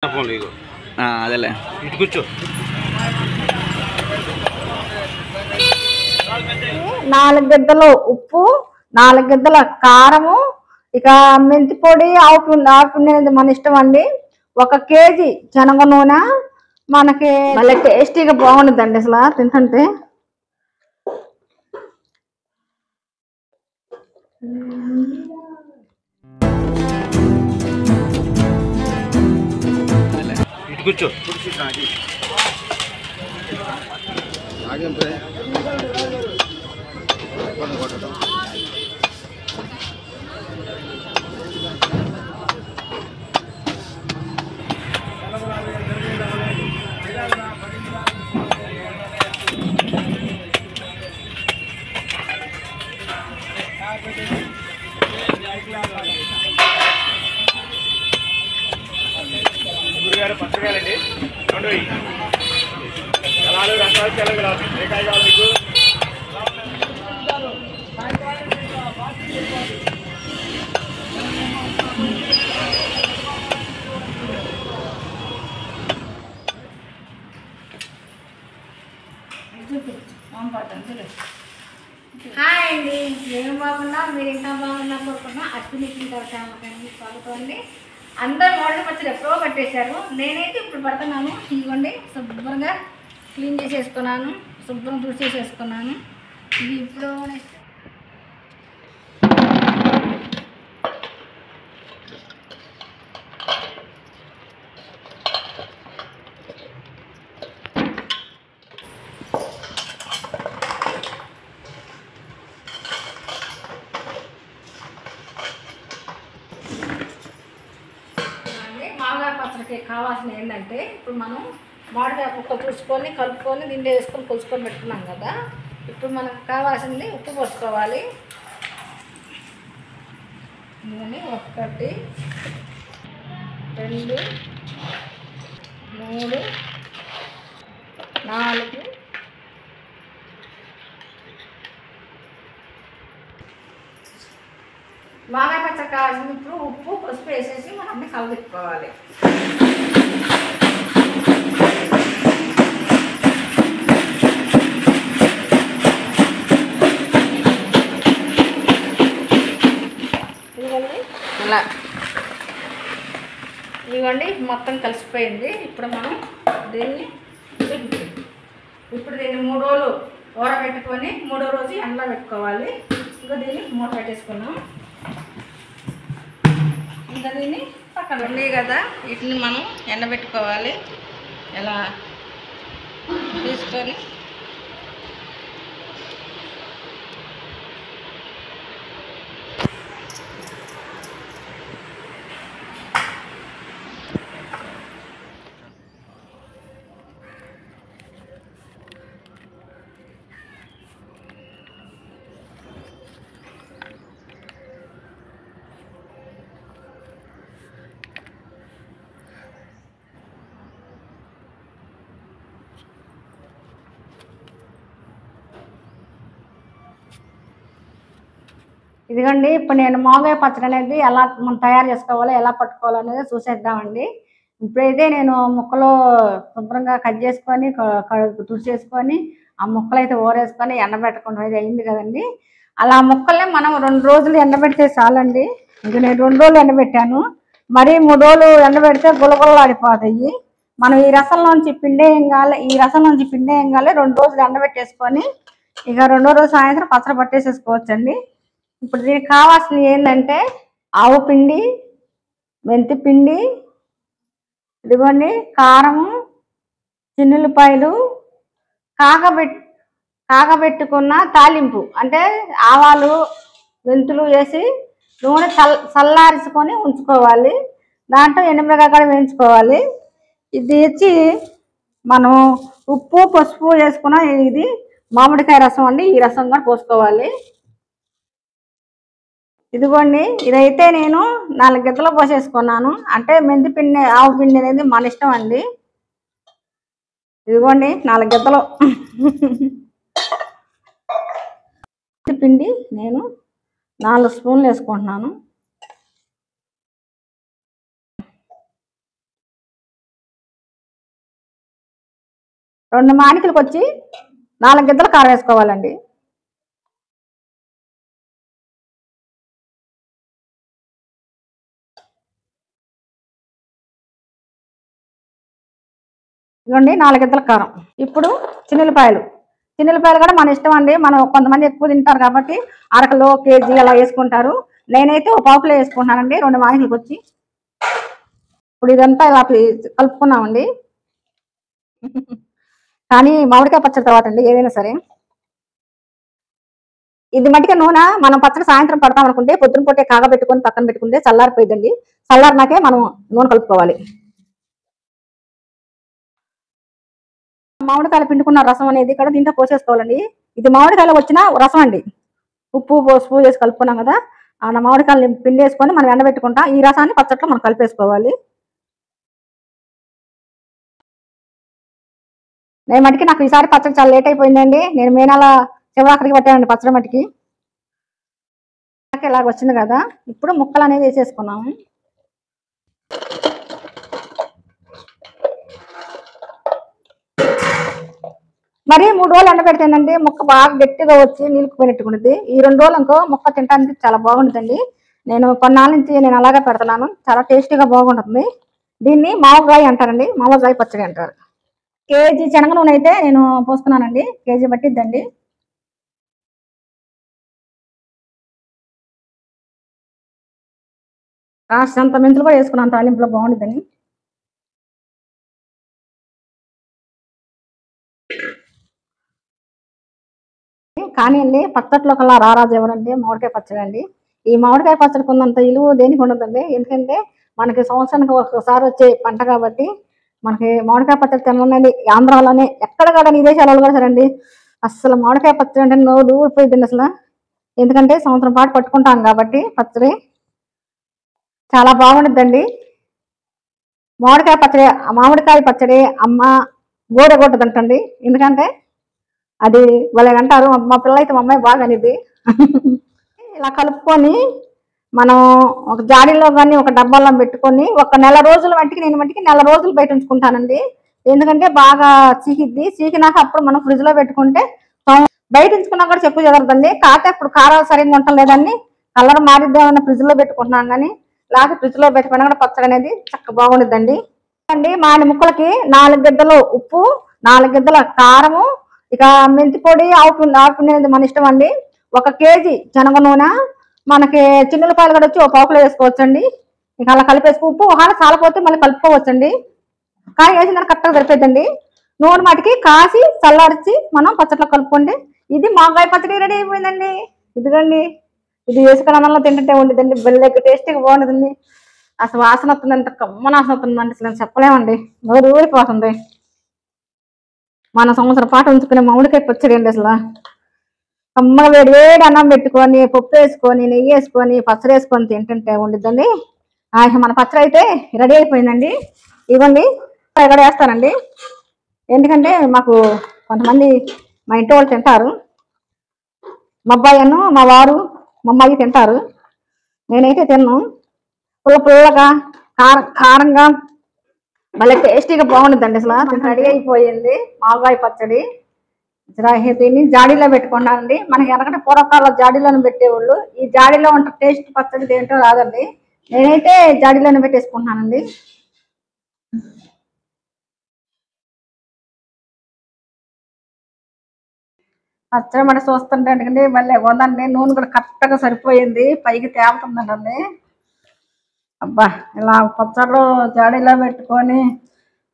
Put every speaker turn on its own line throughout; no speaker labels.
అదేలే
ఇటు కూర్చో.
4 గిద్దలు ఉప్పు, 4 గిద్దల కారము, ఇక మెంతి పొడి, ఆవు పిండి అనేది మన ఇష్టం అండి. 1 కేజీ శనగ నూనె మనకి మళ్ళీ టేస్టీగా బాగుంటుందండి అసలు తింటుంటే.
ఇటు కూర్చో. గురుగారు పచ్చగాలండి రెండు అలాలు రసాలు తెల్లగలాలు ఏకాయ కావాలి మీకు.
హాయ్ అండి, నేను బాగున్నా, మీరు ఇంకా బాగున్నా కోరుకున్నా. అశ్విని పడుకోండి. అందరూ మోడల్ పచ్చడి ఎప్పుడో పట్టేశారు. నేనైతే ఇప్పుడు పడుతున్నాను. ఇదిగోండి శుభ్రంగా క్లీన్ చేసేసుకున్నాను, శుభ్రం తుడిచేసేసుకున్నాను. ఇది ఇప్పుడు మామిడికాయ పచ్చడికి కావాల్సిన ఏంటంటే, ఇప్పుడు మనం మామిడికాయ ముక్కలు చూసుకొని కలుపుకొని దీంట్లో వేసుకొని కొలుసుకొని పెట్టుకున్నాం కదా. ఇప్పుడు మనకు కావాల్సింది ఉప్పు పోసుకోవాలి. ఇందులో 1 2 3 4 మామిడికాయ పచ్చడి కావాల్సింది. ఇప్పుడు ఉప్పు పసుపు వేసేసి మనం అన్నీ కలబెట్టుకోవాలి. ఇదిగోండి మొత్తం కలిసిపోయింది. ఇప్పుడు మనం దీన్ని 3 రోజులు ఊరబెట్టుకొని 3వ రోజు ఎండలో పెట్టుకోవాలి. ఇంకా దీన్ని మూత పెట్టేసుకున్నాం. ఇంకా దీన్ని పక్కన ఉన్నాయి కదా, వీటిని మనం ఎండబెట్టుకోవాలి. ఎలా తీసుకొని ఇదిగోండి. ఇప్పుడు నేను మామిడికాయ పచ్చడి అనేది ఎలా మనం తయారు చేసుకోవాలో, ఎలా పట్టుకోవాలో అనేది చూసేద్దామండి. ఇప్పుడైతే నేను ముక్కలు శుభ్రంగా కట్ చేసుకొని తుడిచేసుకొని ఆ ముక్కలు అయితే ఊరేసుకొని ఎండబెట్టకుండా అయితే అయింది కదండి. అలా ముక్కల్ని మనం 2 రోజులు ఎండబెడితే చాలండి. ఇంక నేను 2 రోజులు ఎండబెట్టాను. మరీ 3 రోజులు ఎండబెడితే గులగులలు ఆడిపోతాయి. మనం ఈ రసంలోంచి పిండేయం కాలే 2 రోజులు ఎండబెట్టేసుకొని ఇక 2వ రోజు సాయంత్రం పచ్చడి పట్టేసేసుకోవచ్చండి. ఇప్పుడు దీనికి కావాల్సినవి ఏంటంటే ఆవు పిండి, మెంతి పిండి, ఇదిగోండి కారము, చిన్నులపాయలు, కాగబెట్టుకున్న తాలింపు అంటే ఆవాలు మెంతులు వేసి నూనె చల్లారించుకొని ఉంచుకోవాలి. దాంట్లో ఎండుమిరపకాయ కూడా వేయించుకోవాలి. ఇది ఇచ్చి మనం ఉప్పు పసుపు వేసుకున్న ఇది మామిడికాయ రసం అండి. ఈ రసం కూడా పోసుకోవాలి. ఇదిగోండి ఇదైతే నేను 4 గిద్దలు పోసేసుకున్నాను. అంటే మెంతి పిండి ఆవు పిండి అనేది మన ఇష్టం అండి. ఇదిగోండి 4 గిద్దలు పిండి నేను 4 స్పూన్లు వేసుకుంటున్నాను. 2 మానికలకు వచ్చి 4 గిద్దలు కారం వేసుకోవాలండి. ఇవ్వండి 4 గిద్దల కారం. ఇప్పుడు చిన్నులపాయలు కూడా మన ఇష్టం అండి. మనం కొంతమంది ఎక్కువ తింటారు కాబట్టి అరకిలో కేజీ అలా వేసుకుంటారు. నేనైతే 1 కిలో వేసుకుంటున్నానండి 2 మానికలకు వచ్చి. ఇప్పుడు ఇదంతా ఇలా కలుపుకున్నామండి. కానీ మామిడికాయ పచ్చడి తర్వాత అండి ఏదైనా సరే ఇది మట్టిగా నూనె మనం పచ్చడి సాయంత్రం పడతాం అనుకుంటే పొద్దున పూటే కాగబెట్టుకొని పక్కన పెట్టుకుంటే చల్లారిపోయిందండి. చల్లారినాకే మనం నూనె కలుపుకోవాలి. మామిడికాయలు పిండుకున్న రసం అనేది ఇక్కడ దీంట్లో పోసేసుకోవాలండి. ఇది మామిడికాయలు వచ్చిన రసం అండి. ఉప్పు పసుపు వేసి కలుపుకున్నాం కదా, ఆ మామిడికాయలు పిండి వేసుకొని మనం ఎండబెట్టుకుంటాం. ఈ రసాన్ని పచ్చట్లో మనం కలిపేసుకోవాలి. నేను మటుకి నాకు ఈసారి పచ్చడి చాలా లేట్ అయిపోయిందండి. నేను మే నెల చివరాఖరికి పట్టానండి పచ్చడి మటుకి. ఇలాగ వచ్చింది కదా, ఇప్పుడు ముక్కలు అనేది వేసేసుకున్నాము. మరి 3 రోజులు ఎండబెడితేనండి ముక్క బాగా గట్టిగా వచ్చి నీలుకుపోయినట్టుకుంటుంది. ఈ 2 రోజులు ఇంకో ముక్క తినడానికి చాలా బాగుంటుందండి. నేను కొన్నాళ్ళ నుంచి నేను అలాగే పెడుతున్నాను. చాలా టేస్టీగా బాగుంటుంది. దీన్ని మామిడికాయ అంటారండి, మామిడికాయ పచ్చడి అంటారు. కేజీ శనగ నూనె అయితే నేను పోసుకున్నానండి. కేజీ పట్టిద్దండి. కాస్తంత మెంతులు కూడా వేసుకున్నాను తాలింపులో బాగుంటుందని. కానీ అండి పచ్చట్లో కల్లా రారాజు ఎవరండి మామిడికాయ పచ్చడి అండి. ఈ మామిడికాయ పచ్చడికి ఉన్నంత విలువ దేనికి ఉండదండి. ఎందుకంటే మనకి సంవత్సరానికి ఒకసారి వచ్చే పంట కాబట్టి మనకి మామిడికాయ పచ్చడి తినమన్నది ఆంధ్రాలోనే ఎక్కడ కూడా విదేశాలలో కూడా సరండి. అసలు మామిడికాయ పచ్చడి అంటే నోరు ఊరిపోయిందండి అసలు. ఎందుకంటే సంవత్సరం పాటు పట్టుకుంటాం కాబట్టి పచ్చడి చాలా బాగుంటుందండి. మామిడికాయ పచ్చడి అమ్మ గోడగొట్టదంటండి. ఎందుకంటే అది వాళ్ళే అంటారు. మా పిల్లలైతే మా అమ్మాయి బాగా అనేది. ఇలా కలుపుకొని మనం ఒక జాడీలో కానీ ఒక డబ్బాలో పెట్టుకొని ఒక నెల రోజుల మట్టికి నేను నెల రోజులు బయట ఉంచుకుంటానండి. ఎందుకంటే బాగా చీకిద్ది. చీకినాక అప్పుడు మనం ఫ్రిడ్జ్లో పెట్టుకుంటే బయట ఉంచుకున్నా కూడా చెప్పు జరగదండి. కాకపోతే అప్పుడు కారాలు సరిగ్గా ఉండలేదని కలర్ మారిద్దామని ఫ్రిడ్జ్లో పెట్టుకుంటున్నాం. కానీ లేకపోతే ఫ్రిడ్జ్లో పెట్టుకున్నా కూడా పచ్చడి అనేది చక్కగా బాగుంటుందండి. మాడి ముక్కలకి 4 గిద్దలు ఉప్పు, 4 గిద్దల కారము, ఇక మెంతి పొడి, ఆవుపిండి అనేది మన ఇష్టం అండి. 1 కేజీ శనగ నూనె, మనకి చిన్నులపాయలు కూడా వచ్చి 1 కిలో వేసుకోవచ్చండి. ఇక అలా కలిపేసుకో. ఉప్పు ఒకవేళ చాలపోతే మళ్ళీ కలుపుకోవచ్చండి. కానీ వేసిన దాన్ని కరెక్ట్గా సరిపోతుందండి. నూనె మటుకి కాసి చల్లార్చి మనం పచ్చట్లో కలుపుకోండి. ఇది మామిడికాయ పచ్చడి రెడీ అయిపోయిందండి. ఇదిగోండి, ఇది వేసుకున్న అన్నంలో తింటుంటే ఉండిద్దండి. బెల్లెక్క టేస్టీగా బాగుంటుందండి. అసలు వాసన వస్తుంది, అంత కమ్మన వాసన వస్తుందండి. అసలు చెప్పలేమండి, నోరు ఊరిపోతుంది. మన సంవత్సరం పాటు ఉంచుకునే మామిడికాయ పచ్చడి అండి. అసలు కమ్మగా వేడి వేడి అన్నం పెట్టుకొని పప్పు వేసుకొని నెయ్యి వేసుకొని పచ్చడి వేసుకొని తింటుంటే ఉండిద్దండి. మన పచ్చడి అయితే రెడీ అయిపోయిందండి. ఇవ్వండి ఇక్కడ వేస్తానండి. ఎందుకంటే మాకు కొంతమంది మా ఇంటి వాళ్ళు తింటారు. మా అబ్బాయి అను మా వారు మా అమ్మాయి తింటారు. నేనైతే తిన్నాను. పుల్లగా కారంగా మళ్ళీ టేస్టీగా బాగుంటుందండి. అసలు రెడీ అయిపోయింది మామిడికాయ పచ్చడి. దీన్ని జాడీలో పెట్టుకున్నానండి. మనకి వెనకటి పూర్వకాలంలో జాడీలోనే పెట్టేవాళ్ళు. ఈ జాడీలో ఉంటే టేస్ట్ పచ్చడి ఏంటో రాదండి. నేనైతే జాడీలోనే పెట్టేసుకుంటున్నానండి. పచ్చడి మన చూస్తుంటే అండి మళ్ళీ ఉందండి. నూనె కూడా కరెక్ట్గా సరిపోయింది, పైకి తేలుతుందండి. అబ్బా, ఇలా పచ్చళ్ళు జాడీలో పెట్టుకొని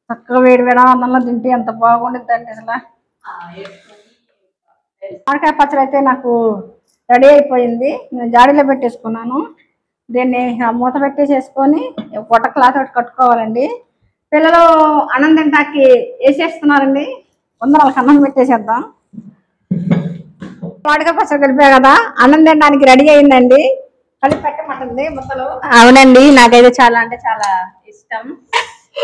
చక్కగా వేడి వేడి అన్నంలో తింటే ఎంత బాగుండిద్దండి. అసలు మామిడికాయ పచ్చడి అయితే నాకు రెడీ అయిపోయింది. నేను జాడీలో పెట్టేసుకున్నాను. దీన్ని మూత పెట్టేసేసుకొని పొట్ట క్లాత్ ఒకటి కట్టుకోవాలండి. పిల్లలు అన్నం తింటాకి వేసేస్తున్నారండి. ముందర వాళ్ళకి అన్నం పెట్టేసేద్దాం. మామిడికాయ పచ్చడి కలిపా కదా, అన్నం తినడానికి రెడీ అయిందండి. కలిపి పెట్టమంటుంది ముద్దలు.
అవునండి, నాకైతే చాలా అంటే చాలా ఇష్టం.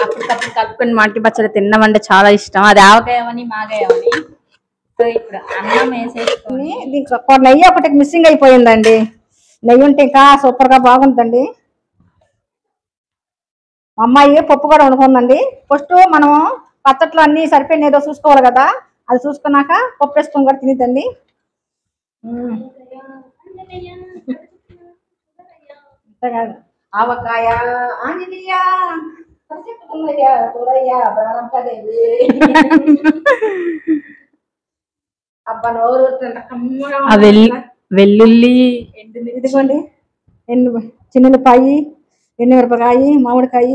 అప్పటికప్పుడు కలుపుకొని మామిడికాయ పచ్చడి తిన్నామంటే చాలా ఇష్టం. అది ఆవకాయమని మాగాయమని. ఇప్పుడు అన్నం వేసేసుకొని
దీంట్లో నెయ్యి ఒకటి మిస్సింగ్ అయిపోయిందండి. నెయ్యి ఉంటే ఇంకా సూపర్ గా బాగుంటుందండి. మా అమ్మాయి పప్పు కూడా వండుకుందండి. ఫస్ట్ మనం పచ్చట్లో అన్ని సరిపోయిన ఏదో చూసుకోవాలి కదా, అది చూసుకున్నాక పప్పు వేసుకొని కూడా తినేదండి. ఆవకాయ ఆంజనేయ చూడయ్యా బారంపదేవి అబ్బా నోరు
వెల్లుల్లి
ఇదిగోండి చిన్నపాయి ఎండుమిరపకాయ మామిడికాయ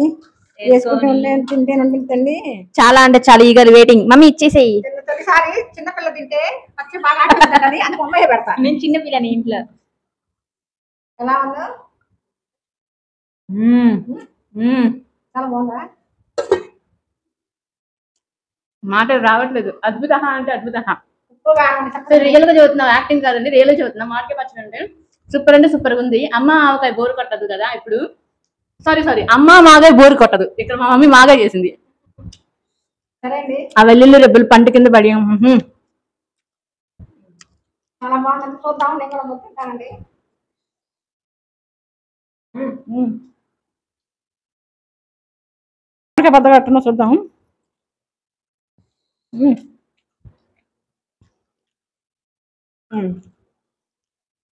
వేసుకుంటే ఉండే తింటేనండి.
చాలా అంటే చాలా ఈగర్ వెయిటింగ్. మమ్మీ ఇచ్చేసేయి.
తొలిసారి చిన్నపిల్ల తింటే పచ్చి బాగా ఆడుతుందని అది బొమ్మయ్య పెడతా.
నేను చిన్నపిల్లని ఇంట్లో.
ఎలా ఉందో చాలా బాగుందా?
మాటలు రావట్లేదు. అద్భుత అంటే అద్భుత.
ఉప్పుగా
రియల్ గా చదువుతున్నావు, యాక్టింగ్ కాదండి, రియల్ గా చదువుతున్నా. మామిడికాయ పచ్చడి అంటే సూపర్ గా ఉంది. అమ్మ ఆవకాయ బోరు కొట్టదు కదా ఇప్పుడు. సారీ అమ్మ మాగాయ బోరు కొట్టదు. ఇక్కడ మా మమ్మీ మాగాయ చేసింది.
సరే అండి,
ఆ వెల్లుల్లి రెబ్బలు పంట కింద పడి
చాలా బాగుంది. చూద్దాం, నేను కూడా మొత్తానండి. పెద్దగా కట్టున్నా చూద్దాం.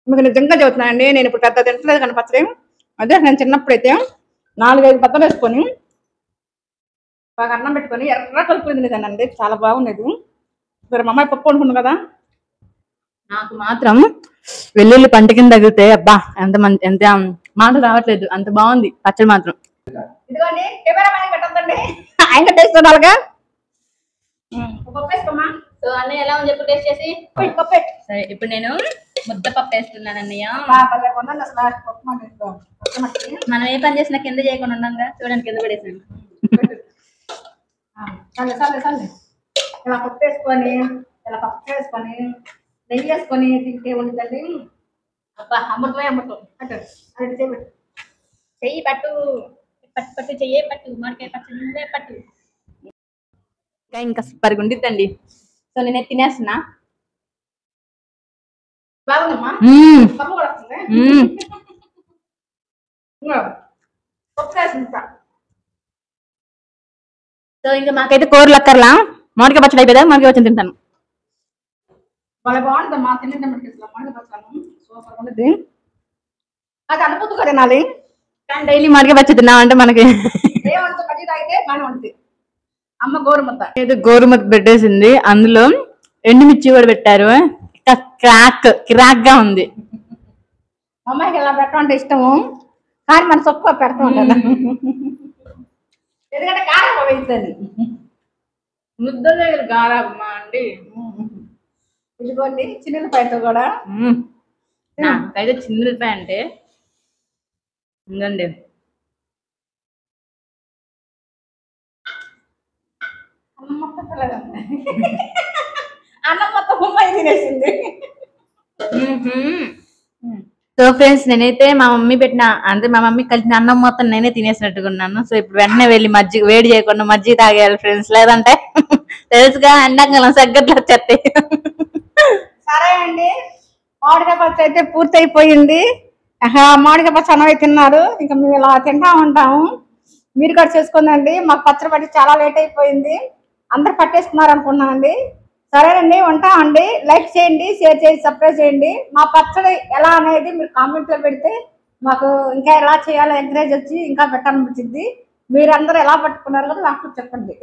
మీకు నిజంగా చదువుతున్నానండి, నేను ఇప్పుడు పెద్ద తింటలేదు కానీ పచ్చడి. అదే నేను చిన్నప్పుడైతే 4-5 బద్దలు వేసుకొని బాగా అన్నం పెట్టుకొని ఎర్ర కలుపుకుని తినేదానండి. చాలా బాగుండేది. మరి మా అమ్మాయి పప్పు అనుకున్నాను కదా.
నాకు మాత్రం వెల్లుల్లి పంట కింద తగిలితే అబ్బా ఎంత మాట రావట్లేదు, అంత బాగుంది పచ్చడి మాత్రం.
ఇదిగోండి కెమెరా మ్యాన్ పెట్టొద్దండి, ఆయన టేస్ట్
సో అన్నయ్య ఎలా ఉంది చెప్పు, టేస్ట్ చేసి. సరే ఇప్పుడు నేను ముద్దపప్పు వేస్తున్నాను అన్నయ్య. మనం ఏ పని చేసినా కింద చేయకుండా ఉన్నాగా, చూడండి కింద పడేసాను.
ఇలా పప్పు వేసుకొని నెయ్యి వేసుకొని తింటే ఉంటుందండి. అబ్బా అమృతమే అమృతం.
చెయ్యి పట్టు పట్టు చెయ్యే పట్టు, మామిడికాయ పచ్చడి పట్టు. ఇంకా సూపర్గా ఉండిద్దండి. సో నేను తినేస్తున్నా.
బాగుందమ్మా, పప్పు కూడా వస్తుంది. పప్పు వేసుకుంటా.
సో ఇంకా మాకైతే కూరలు అక్కర్లా, మామిడికాయ పచ్చడి అయిపోయిందా, మామిడికాయ పచ్చడి తింటాను.
వాళ్ళ బాగుంటుందమ్మా, తింటే మామిడికాయ పచ్చడి సూపర్ ఉంటుంది. అది అనుభూతి తినాలి
కానీ డైలీ మామిడికాయ పచ్చడి తిన్నామంటే మనకి
ఏమంటుంది, మజ్జిగ తాగితే బాగానే ఉంటుంది. అమ్మ గోరుముద్ద
ఏదో గోరుముద్ద పెట్టేసింది, అందులో ఎండుమిర్చి కూడా పెట్టారు. కిరాక్ గా ఉంది.
అమ్మాయికి ఇలా పెట్టమంటే ఇష్టము, కానీ మన తక్కువ పెడతా ఉంటాను ఎందుకంటే కారం వేస్తుంది.
ముద్ద దగ్గర గారమ్మా అండి.
ఇదిగోండి చిన్నపాయతో కూడా.
నాకైతే చిన్నపాయ అంటే ఉందండి.
అన్నం మొత్తం బొమ్మాయి తినేసింది.
సో ఫ్రెండ్స్ నేనైతే మా మమ్మీ పెట్టిన అంటే మా మమ్మీ కలిసిన అన్నం మొత్తం నేనే తినేసినట్టుకున్నాను. సో ఇప్పుడు వెంటనే వెళ్ళి మజ్జిగ వేడి చేయకుండా మజ్జిగ తాగేయాలి ఫ్రెండ్స్, లేదంటే తెలుసుగా ఎండాకాలం సగ్గట్లు వచ్చేస్తాయి.
సరే అండి, మామిడికాయ పచ్చడి అయితే పూర్తి అయిపోయింది. మామిడికాయ పచ్చడి అన్నవి తిన్నారు, ఇంకా మేము ఇలా తింటా ఉంటాము. మీరు కూడా చేసుకోండి. మాకు పచ్చడి పట్టి చాలా లేట్ అయిపోయింది, అందరు పట్టేసుకున్నారు అనుకున్నామండి. సరేనండి, ఉంటామండి. లైక్ చేయండి, షేర్ చేయండి, సబ్స్క్రైబ్ చేయండి. మా పచ్చడి ఎలా అనేది మీరు కామెంట్లో పెడితే మాకు ఇంకా ఎలా చేయాలో ఎంకరేజ్ వచ్చి ఇంకా పెట్టాలనిపించింది. మీరందరూ ఎలా పట్టుకున్నారు కదా నాకు చెప్పండి.